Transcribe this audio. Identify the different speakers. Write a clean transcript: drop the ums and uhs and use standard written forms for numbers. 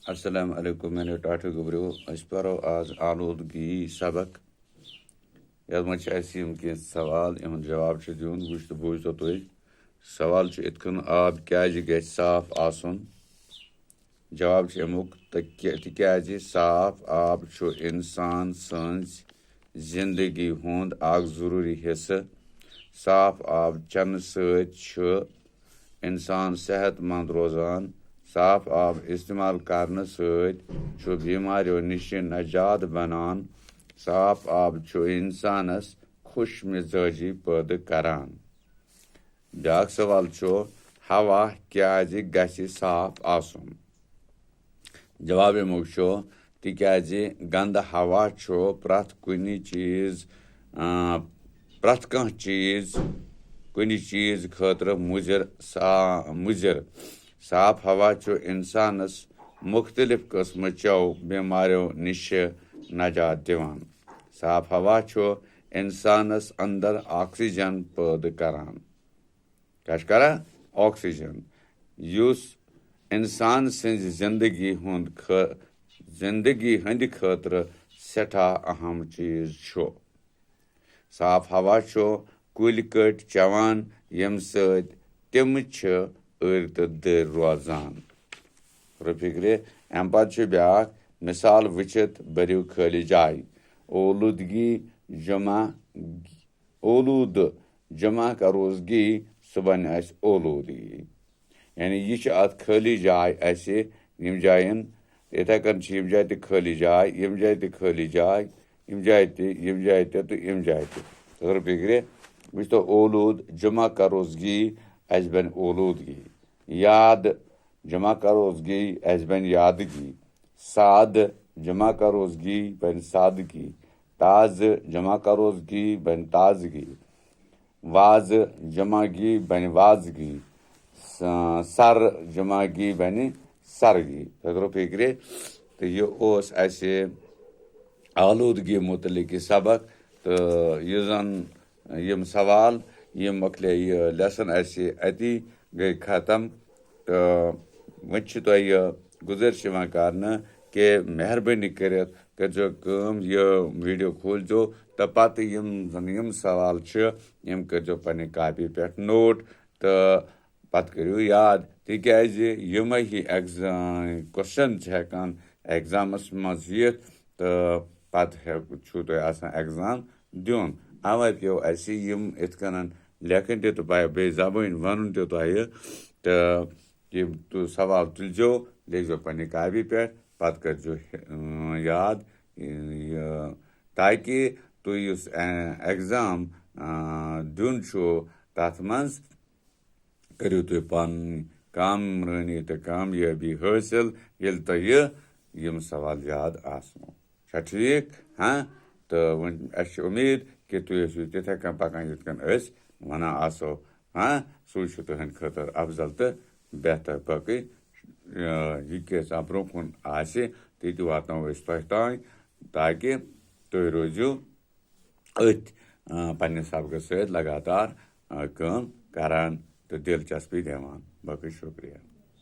Speaker 1: अस्सलाम वालेकुम मैंने टाटू गुब्रो परो आज आलूदगी सबक ये मह सवाल इन जवाब दिन वो तो बूझो तुम सवाल इत आब क्या ग साफ आसन जवाब अमुक तिकाज साफ आब इंसान सज जिंदगी हुंद जरूरी हिस्सा साफ आब चन इंसान सेहतमंद रोजान साफ आब इस्तेमाल करने बीमारियों नश नजात बनान साफ आब इंसानस खुश मिजाजी पैदा करान ब्याक सवाल हवा क्या गि साफ आसन जवाब अमुक तिकाज गंद हवा प्रथ कुन चीज खतर मुजर साफ हवा इंसानस मुख्तलिफ किस्म बीमारियों नश नजात दिवान साफ हवा इंसानस अंदर ऑक्सीजन पैदा करान क्या ऑक्सीजन युस इंसान सज जिंदगी हंद खतर सठा अहम चीज साफ हवा कुल कट चवान यम सम अर तो दर रोजान फिक्रे अम पे ब्याक मिसाल वचित बरिव खाली जाय ओलूद जमा करोसगी सह बन ओलूदगी यानी यह अत खाली जाय यम जायन इथे कन यम जाय तो खाली जाय यम जाय तो खाली जाय यम जाय तो यम जाय तो यम जाय तो फिक्रे वो तो ओलूद जमा करोसगी बन ओलूदगी याद जमा करोसगी बन यादगी साद जमा करोसगी बन सादगी ताज जमा करोसगी बन ताजगी वाज जमागी बन वाजगी सर जमागी बन सरगी तो फिक्रे तो यह आलूदगी मुतलिक सबक तो यम सवाल यम मकले लेसन अति गई ख़त्म तो वो गुजारिश कर मेहरबानी करो वीडियो खोलो तो पत यम सवाल यम करो पे कापी पे नोट तो पत करो याद तिकाज यम ही क्वेश्चन हेकान एग्जामस मज यिथ तो पत एग्जाम दिन अवे पे यम इत कन लेखन तो बे जबान वन तो सवाल तुलजो लिखो पे कापी पे पत करो याद ताकि तुम एग्जाम दिन तथ मज करो तुम पन कामरानी तो कामयाबी हासिल ये तुम सवाल याद आसनो ठीक हाँ तो उम्मीद कि तुम तिथे कन पकान ये वना आसो हाँ सह तुहद खतर अफजल तो बेहतर बाकी यह ब्रो कुन ती वातो तह ताकि तुम रोजो पे सबक लगातार काम करान तो दिलचस्पी दिवान बाकी शुक्रिया।